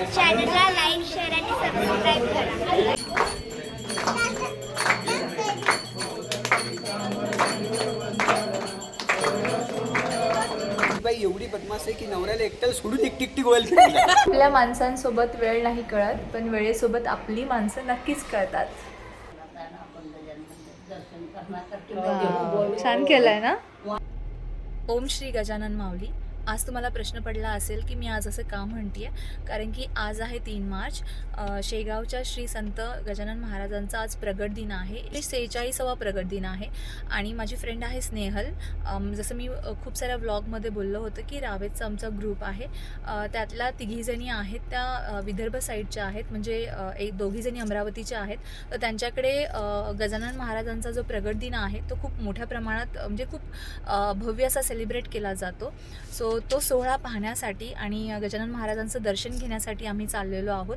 चॅनलला like, share आणि subscribe करा. बाई एवढी बदमाश आहे की नवऱ्याला एकट्याला सोडून एकटी गोव्याला. आपल्या माणसांसोबत वेळ नाही कळत, पण वेळेसोबत आपली माणसं नक्कीच कळतात. छान केलंय ना. ओम श्री गजानन माऊली. आज तुम्हाला प्रश्न पडला असेल की मी आज असं का म्हणते आहे, कारण की आज आहे 3 मार्च. शेगावच्या श्री संत गजानन महाराजांचा आज प्रगट दिन आहे. 46वा प्रगट दिन आहे. आणि माझी फ्रेंड आहे स्नेहल. जसं मी खूप साऱ्या व्लॉगमध्ये बोललो होतं की रावेतचा आमचा ग्रुप आहे. त्यातल्या 3 जणी आहेत त्या विदर्भ साईडच्या आहेत, म्हणजे 2 जणी अमरावतीच्या आहेत. तर त्यांच्याकडे गजानन महाराजांचा जो प्रगट दिन आहे तो खूप मोठ्या प्रमाणात म्हणजे खूप भव्य असा सेलिब्रेट केला जातो. सो तो सोहळा पाहण्यासाठी आणि गजानन महाराजांचं दर्शन घेण्यासाठी आम्ही चाललेलो आहोत.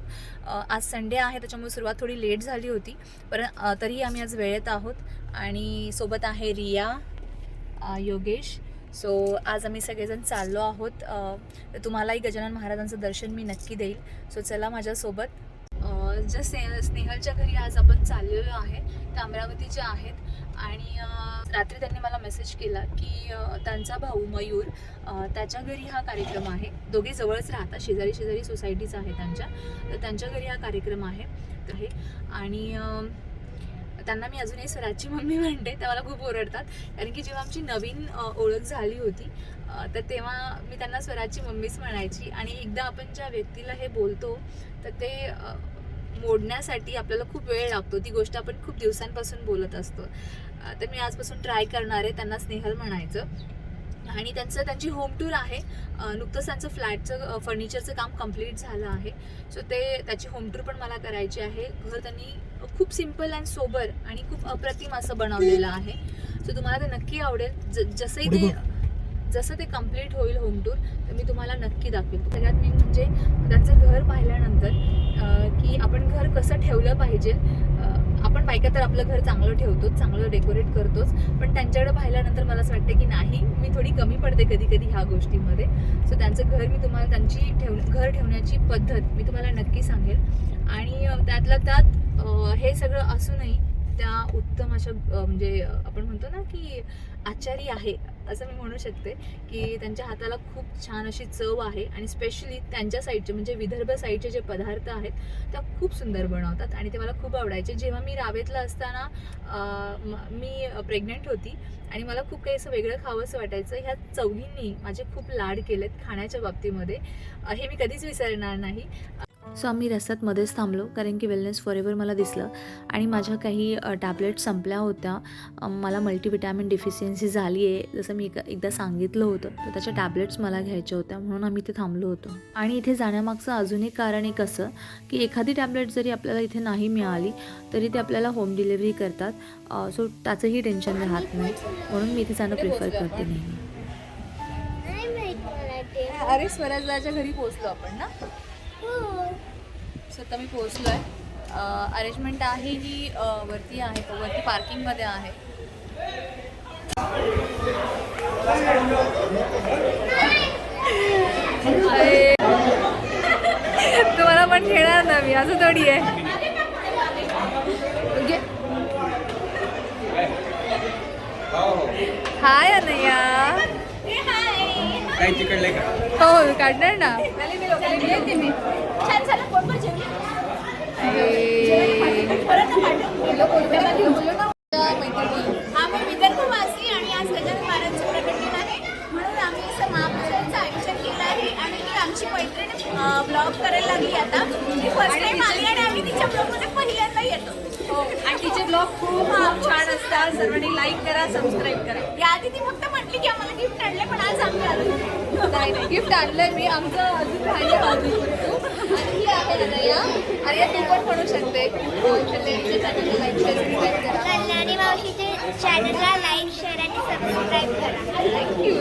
आज संडे आहे, त्याच्यामुळे सुरुवात थोडी लेट झाली होती, पण तरीही आम्ही आज वेळेत आहोत. आणि सोबत आहे रिया, योगेश. सो आज आम्ही सगळेजण चाललो आहोत. तर तुम्हालाही गजानन महाराजांचं दर्शन मी नक्की देईल. सो चला माझ्यासोबत. स्नेहलच्या घरी आज आपण चाललेलो आहे. त्या अमरावतीच्या आहेत. आणि रात्री त्यांनी मला मेसेज केला की त्यांचा भाऊ मयूर, त्याच्या घरी हा कार्यक्रम आहे. दोघे जवळच राहतात, शेजारी सोसायटीज आहे त्यांच्या. तर त्यांच्या घरी हा कार्यक्रम आहे. आणि त्यांना मी अजूनही स्वराजची मम्मी म्हणते. त्या मला खूप ओरडतात, कारण की जेव्हा आमची नवीन ओळख झाली होती तर तेव्हा मी त्यांना स्वराजची मम्मीच म्हणायची. आणि एकदा आपण ज्या व्यक्तीला हे बोलतो तर ते मोडण्यासाठी आपल्याला खूप वेळ लागतो. ती गोष्ट आपण खूप दिवसांपासून बोलत असतो. तर मी आजपासून ट्राय करणार आहे त्यांना स्नेहल म्हणायचं. आणि त्यांची होम टूर आहे. नुकतंच त्यांचं फ्लॅटचं फर्निचरचं काम कंप्लीट झालं आहे. सो त्याची होम टूर पण मला करायची आहे. घर त्यांनी खूप सिम्पल अँड सोबर आणि खूप अप्रतिम असं बनवलेलं आहे. सो तुम्हाला ते नक्की आवडेल. जसं ते कंप्लीट होईल होम टूर तर मी तुम्हाला नक्की दाखवेल. सगळ्यात मेन म्हणजे त्यांचं घर पाहिल्यानंतर की आपण घर कसं ठेवलं पाहिजे. आपण बायका तर आपलं घर चांगलं ठेवतोच, चांगलं डेकोरेट करतोच, पण त्यांच्याकडे पाहिल्यानंतर मला असं वाटतं की नाही, मी थोडी कमी पडते कधी ह्या गोष्टीमध्ये. सो त्यांचं घर मी तुम्हाला, त्यांची घर ठेवण्याची पद्धत मी तुम्हाला नक्की सांगेल. आणि त्यातल्या त्यात हे सगळं असूनही त्या उत्तम अशा म्हणजे आपण म्हणतो ना की आचारी आहे असं मी म्हणू शकते, की त्यांच्या हाताला खूप छान अशी चव आहे. आणि स्पेशली त्यांच्या साईडचे म्हणजे विदर्भ साईडचे जे पदार्थ आहेत त्या खूप सुंदर बनवतात आणि ते मला खूप आवडायचे. जेव्हा मी रावेतला असताना मी प्रेग्नंट होती आणि मला खूप काही असं वेगळं खावंसं वाटायचं. ह्या चौघींनी माझे खूप लाड केलेत खाण्याच्या बाबतीमध्ये. हे मी कधीच विसरणार नाही. सो आम्ही रस्त्यात मध्येच थांबलो, कारण की वेलनेस फॉरेवर मला दिसलं आणि माझ्या काही टॅबलेट्स संपल्या होत्या. मला मल्टीविटॅमिन डिफिशियन्सी झाली आहे, जसं मी एकदा सांगितलं होतं. तर त्याच्या टॅबलेट्स मला घ्यायच्या होत्या, म्हणून आम्ही इथे थांबलो होतो. आणि इथे जाण्यामागचं अजून एक कारण एक असं की एखादी टॅबलेट जरी आपल्याला इथे नाही मिळाली तरी ते आपल्याला होम डिलिव्हरी करतात. सो त्याचंही टेन्शन राहत नाही, म्हणून मी इथे जाणं प्रिफर करते नेहमी. अरे स्वराजच्या घरी पोहोचलो आपण ना. सो मी पोहोचलो आहे. अरेंजमेंट आहे ही वरती आहे, वरती पार्किंगमध्ये आहे. तुम्हाला पण खेळणार ना मी, असं थोडी आहे. हाय अनया. हो काढणार ना. आम्ही विदर्भवासी आणि आज गजानन महाराजांचं प्रगट दिन आहे, म्हणून आम्ही असं महापूजाचं आयोजन केलं आहे. आणि ही आमची मैत्रीण ब्लॉग करायला लागली आता. फर्स्ट टाइम आली आणि आम्ही तिच्या ब्लॉगमध्ये पहिल्यांदा येतो. हो, आणि तिचे ब्लॉग खूप छान असतात. सर्वांनी लाईक करा, सबस्क्राईब करा. याआधी ती फक्त म्हटली की आम्हाला गिफ्ट आणले, पण आज आम्ही आलो. नाही गिफ्ट आणलंय मी. आमचं अजून राहिलं बाजू. आणि ही आहे अनया. अनया तू पण म्हणू शकते. लाईक शेअर करा. कल्याणी मावशीचे चॅनलला लाईक, शेअर आणि सबस्क्राईब करा. थँक्यू.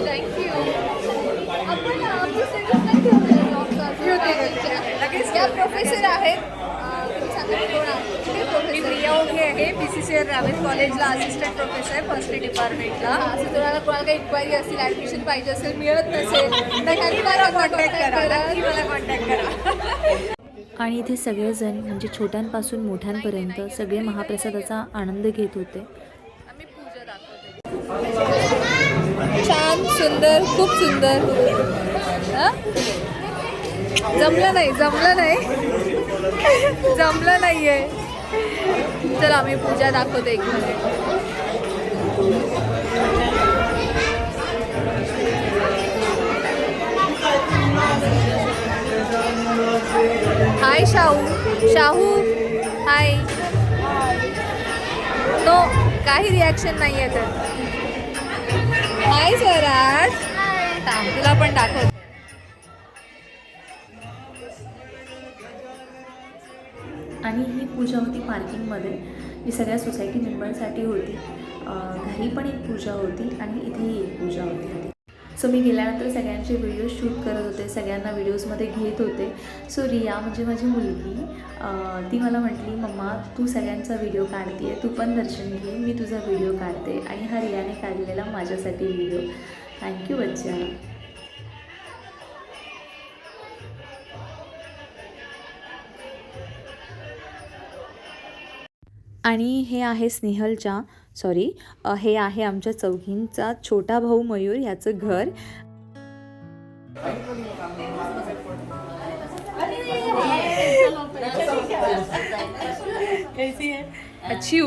आपण आमचं सेटअप नाही ठेवलेलं ब्लॉगचं. या प्रोफेसर आहेत. मी प्रिया ओघे आहे, PCCR रावेत कॉलेजला असिस्टंट प्रोफेसर फर्स्ट डिपार्टमेंटला. असं तुम्हाला कोणाला काही इन्क्वायरी असेल, ॲडमिशन पाहिजे असेल, मिळत नसेल तर मला कॉन्टॅक्ट करा. आणि इथे सगळेजण म्हणजे छोट्यांपासून मोठ्यांपर्यंत सगळे महाप्रसादाचा आनंद घेत होते. आम्ही पूजा दाखवते. छान, सुंदर, खूप सुंदर. जमलं नाही जमलं नाहीये. चला आम्ही पूजा दाखवते एक मिनिट. हाय शाहू हाय. नो, काही रिॲक्शन नाही आहे तर. हाय स्वराज, तुला पण दाखव. आणि ही पूजा होती पार्किंगमध्ये, जी सगळ्या सोसायटी मेंबरसाठी होती. घरी पण एक पूजा होती आणि इथेही एक पूजा होती. सो मी गेल्यानंतर सगळ्यांचे व्हिडिओ शूट करत होते, सगळ्यांना व्हिडिओजमध्ये घेत होते. सो रिया म्हणजे माझी मुलगी, ती मला म्हटली, मम्मा तू सगळ्यांचा व्हिडिओ काढते, तू पण दर्शन घे, मी तुझा व्हिडिओ काढते. आणि हा रियाने काढलेला माझ्यासाठी व्हिडिओ. थँक्यू बच्चा. आणि हे आहे स्नेहलच्या हे आहे आमच्या चौघींचा छोटा भाऊ मयूर, याचं घर. अच्छी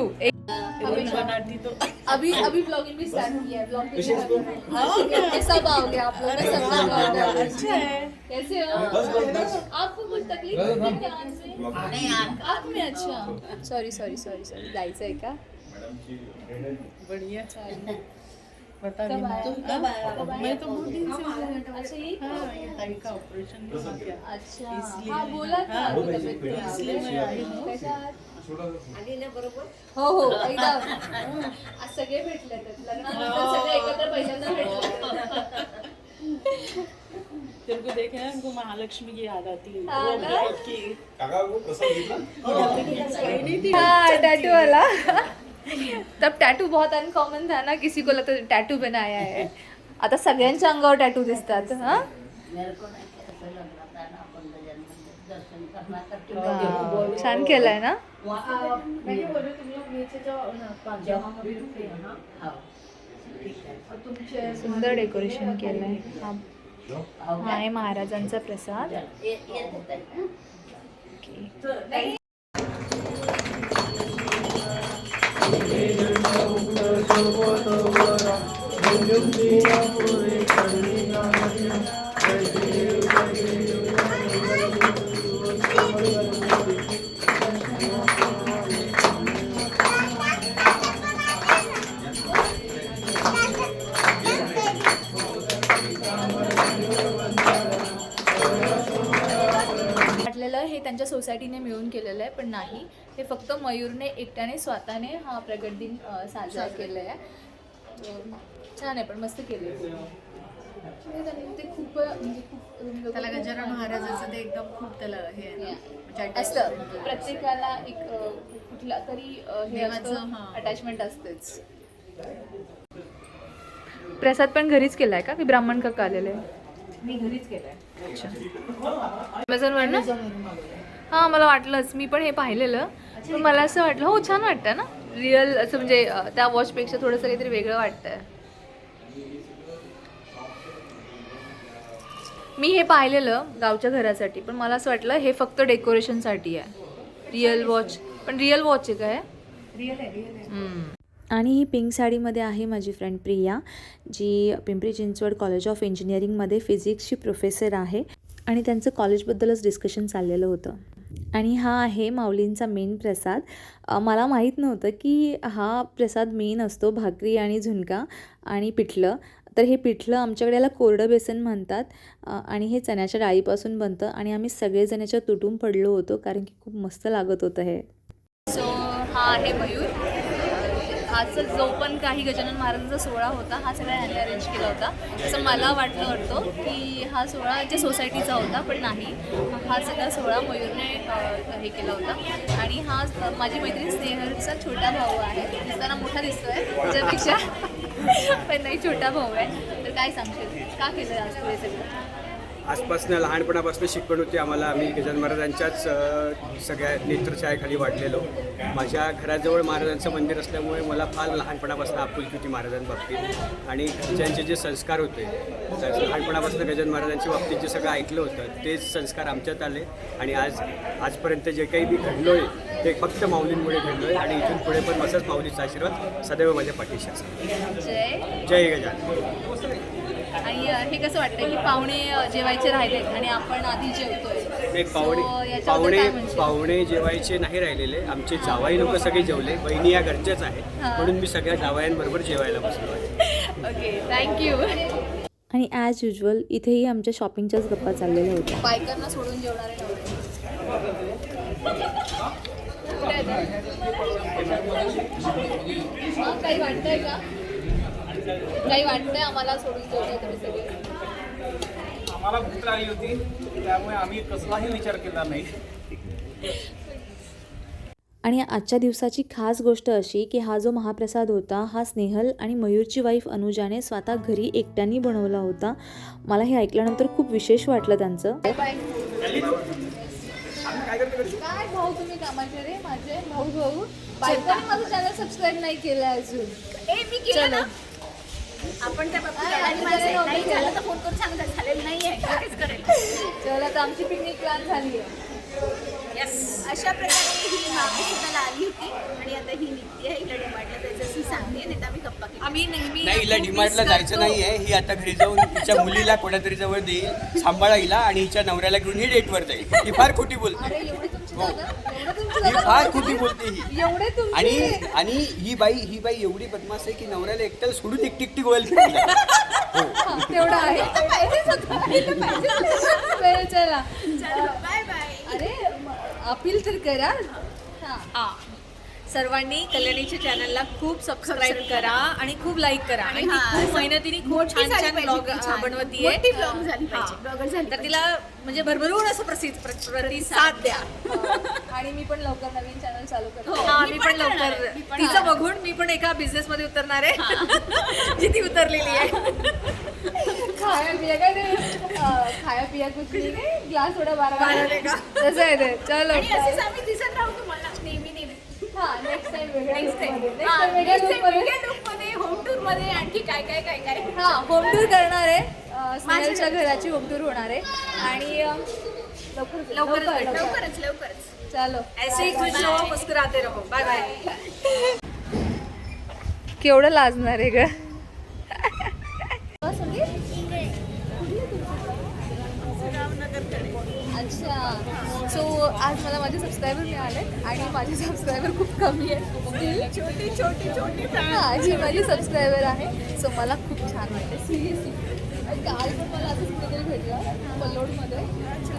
अभी ब्लॉगिंग भी स्टार्ट किया है. ब्लॉगिंग सब आओगे आप लोग, सबका ब्लॉगर. अच्छा है. कैसे हो? आपको कुछ तकलीफ नहीं? आप में. अच्छा, सॉरी जायचं आहे का? बढ़िया. बता कब आया? मैं तो बहुत दिन से. अच्छा, ये ताई का ऑपरेशन हुआ क्या? अच्छा, इसलिए हाँ बोला था. इसलिए मैं आई हूँ. हो एकदम. आज सगळे भेटले तर लग्नानंतर सगळे एकत्र पहिल्यांदा भेटले. तेरे को देखे ना, हमको महालक्ष्मी की याद आती है. हाँ वो ना? ब्लैक की टैटू वाला. तब टैटू बहुत अनकॉमन था ना, किसी को लगता टैटू बनाया है. आता सगळ्यांच्या अंगावर टॅटू दिसतात. हा, छान केलाय ना. सुंदर डेकोरेशन केलंय. हा आहे महाराजांचा प्रसाद. हे त्यांच्या सोसायटीने मिळून केलेलं आहे, पण नाही, हे फक्त मयूरने एकट्याने स्वतःने हा प्रगट दिन साजरा केला आहे. छान आहे, पण मस्त केले. ते खूप म्हणजे खूप त्याला गजानन महाराजांचं ते एकदम खूप त्याला हे आहे ना, असतं. प्रत्येकाला एक कुठला तरी हे देवाचं, हां. अटॅचमेंट असतेच. प्रसाद पण घरीच केलाय का, की ब्राह्मण काका आलेले? मी घरीच केलंय. अच्छा, अमेझॉनवर ना? हां, मला वाटलंच. मी पण हे पाहिलेलं, पण मला असं वाटलं, हो छान वाटतं ना, रिअल असं म्हणजे त्या वॉचपेक्षा थोडंसं काहीतरी वेगळं वाटतंय. मी हे पाहिलेलं गावच्या घरासाठी, पण मला असं वाटलं हे फक्त डेकोरेशनसाठी आहे. रिअल वॉच, पण रिअल वॉच आहे काय? रिअल आहे. आणि ही पिंक साडीमध्ये आहे माझी फ्रेंड प्रिया, जी पिंपरी चिंचवड कॉलेज ऑफ इंजिनिअरिंगमध्ये फिजिक्सची प्रोफेसर आहे. आणि त्यांचं कॉलेजबद्दलच डिस्कशन चाललेलं होतं. आणि हा आहे माऊलींचा मेन प्रसाद. मला माहीत नव्हतं की हा प्रसाद मेन असतो, भाकरी आणि झुणका आणि पिठलं. तर हे पिठलं आमच्याकडे याला कोरडं बेसन म्हणतात. आणि हे चण्याच्या डाळीपासून बनतं. आणि आम्ही सगळेजण याच्यात तुटून पडलो होतो, कारण की खूप मस्त लागत होतं हे. सो हा आहे मयूर. हाचा जो पण काही गजानन महाराजांचा सोहळा होता, हा सगळा ह्याने अरेंज केला होता. असं मला वाटतं की हा सोहळा जे सोसायटीचा होता, पण नाही, हा सगळा सोहळा मयूरने हे केला होता. आणि हा माझी मैत्रीण स्नेहलचा छोटा भाऊ आहे. दिसताना मोठा दिसतोय त्याच्यापेक्षा, पण नाही, छोटा भाऊ आहे. तर काय सांगशील, का केलं आज तू हे सगळं? आजपासून लहानपणापासून शिकवण होती आम्हाला. आम्ही गजानन महाराजांच्याच सगळ्या नेत्रछायाखाली वाढलेलो. माझ्या घराजवळ महाराजांचं मंदिर असल्यामुळे मला फार लहानपणापासून आपुलकी होती महाराजांबाबतीत आणि घरच्यांचे जे संस्कार होते लहानपणापासून गजानन महाराजांच्या बाबतीत जे सगळं ऐकलं होतं तेच संस्कार आमच्यात आले आणि आजपर्यंत जे काही मी घडलो आहे ते फक्त माऊलींमुळे घडलो आहे आणि इथून पुढे पण असंच माऊलीचा आशीर्वाद सदैव माझ्या पाठीशी असेल. जय गजानन. आणि हे कसं वाटतं की पाहुणे जेवायचे राहिलेत आणि आपण आधी जेवतोय. नाही, याच्याबद्दल पाहुणे काय म्हणशील? पाहुणे जेवायचे नाही राहिलेले. आमचे जावाई लोक सगळे जेवले. बहिणी या घरच्याच आहेत म्हणून मी सगळ्या जावयांबरोबर जेवायला बसलो आहे. Okay, thank you. आणि ॲज युजल इथेही आमच्या शॉपिंगच्याच गप्पा चाललेल्या होत्या. बायकांना सोडून जेवणारे नव्हते. काही वाटतंय का? काही वाटतंय आम्हाला सोडून जेवताय तुम्ही सगळे? आम्हाला भूक लागली होती त्यामुळे आम्ही कसलाही विचार केला नाही. आणि आजच्या दिवसाची खास गोष्ट अशी की हा जो महाप्रसाद होता हा स्नेहल आणि मयूरची वाईफ अनुजाने स्वतः घरी एकट्याने बनवला होता. मला हे ऐकल्यानंतर खूप विशेष वाटलं त्यांचं. काय भाऊ तुम्ही कामाचे रे माझे भाऊ. बायकांनी माझं चॅनल सबस्क्राईब नाही केलं अजून. मी केलं ना. आपण त्या बाबतीत लढाई माणसं आहेत. नाही झालं तर फोन करून सांगतात झालेलं नाही आहे लगेच करेल. चला तर आमची पिकनिक प्लॅन झाली आहे. अशा प्रकारे ही महाप्रसादाला आली होती आणि आता ही निघते आहे. हिला डिमांडला जायचं असं सांगते नाही तर आम्ही गप्पा केली. आम्ही नेहमी नाही, हिला डिमांडला जायचं नाही आहे. ही आता घरी जाऊन तिच्या मुलीला कोणातरी जवळ देईल सांभाळा हिला आणि हिच्या नवऱ्याला घेऊन ही डेटवर जाईल. ही फार खोटी बोलते. अरे एवढे तुमचे दादा, एवढे तुमचे ही दादा. फार खोटी बोलते ही. एवढे तुमचे. आणि ही बाई एवढी बदमाश आहे की नवऱ्याला एकट्याला सोडून एकटी गोव्याला फिरली. हा, तेवढं आहे. बरं, चला. Bye bye. अरे अपील तर करा. हा, सर्वांनी कल्याणीच्या चॅनलला खूप सबस्क्राईब करा आणि खूप लाईक करा. आणि ती खूप मेहनतीने खूप छान छान ब्लॉग बनवतीये. मोठी ब्लॉग झाली पाहिजे. ब्लॉगर झाली तर तिला म्हणजे भरभरून असं प्रतिसाद द्या. आणि मी पण लवकर नवीन चॅनल चालू करतो. हा, मी पण लवकर तिचं बघून मी पण एका बिझनेस मध्ये उतरणार आहे जी ती उतरलेली आहे. खाया पिया काय ते खाया पिया कुछ नाही काय ग्लास थोडा बारा तसं आहे ते. चलो आणि असेच आम्ही दिसत राहू तुम्हाला नेहमी. हा, नेक्स्ट टाइम वेगळ्या नेक्स्ट टाइम वेगळ्या लोकमध्ये. वेगळ्या लुकमध्ये होम टूर मध्ये आणखी काय हा, होम टूर करणार आहे. स्नेहलच्या घराची होम टूर होणार आहे आणि लवकरच. चलो ऐसे ही खुश रहो, मुस्कुराते रहो. Bye bye. केवढं लाजणार आहे ग. अच्छा, सो आज मला माझे सबस्क्रायबर मिळाले आणि माझे सबस्क्रायबर खूप कमी आहेत. छोटी ही माझी सबस्क्रायबर आहे. सो मला खूप छान वाटते सिरियसली. काल पण मला असंच कुठेतरी भेटलं पल्लोडमध्ये.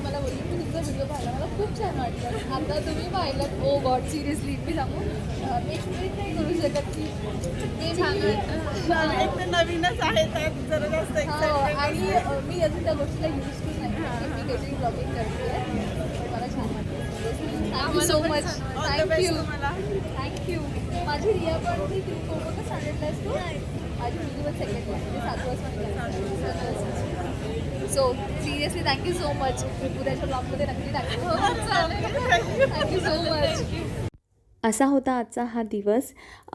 मला बोलली की तुमचा व्हिडिओ पाहिला मला खूप छान वाटलं. आता तुम्ही पाहिलं. ओ गॉड, सिरियसली मी सांगू एक मिनिट नाही करू शकत की ते छान वाटतं. नवीनच आहे त्यात जरा जास्त आणि मी अजून त्या गोष्टीला यूज केली नाही. मी काहीतरी ब्लॉगिंग करते आहे. मला छान वाटतं. Thank you so much. थँक्यू. माझी रिया पण ती कोणत्या स्टँडर्डला आहेस तू? माझी मुलगी पण सेकंडला आहे. 7 वर्षांनी. So seriously thank you so much. उद्याच्या ब्लॉगमध्ये नक्की थँक्यू सो मच. असा होता आजचा हा दिवस.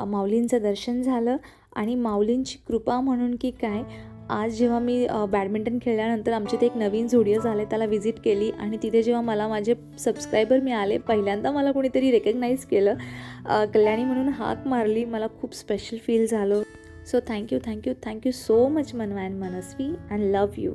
माऊलींचं दर्शन झालं आणि माऊलींची कृपा म्हणून की काय, आज जेव्हा मी बॅडमिंटन खेळल्यानंतर आमच्या इथे एक नवीन झुडिओ झालं त्याला व्हिजिट केली आणि तिथे जेव्हा मला माझे सबस्क्रायबर मिळाले पहिल्यांदा मला कोणीतरी रेकग्नाईज केलं, कल्याणी म्हणून हाक मारली. मला खूप स्पेशल फील झालं. सो थँक्यू सो मच मनवा and Manaswi and love you.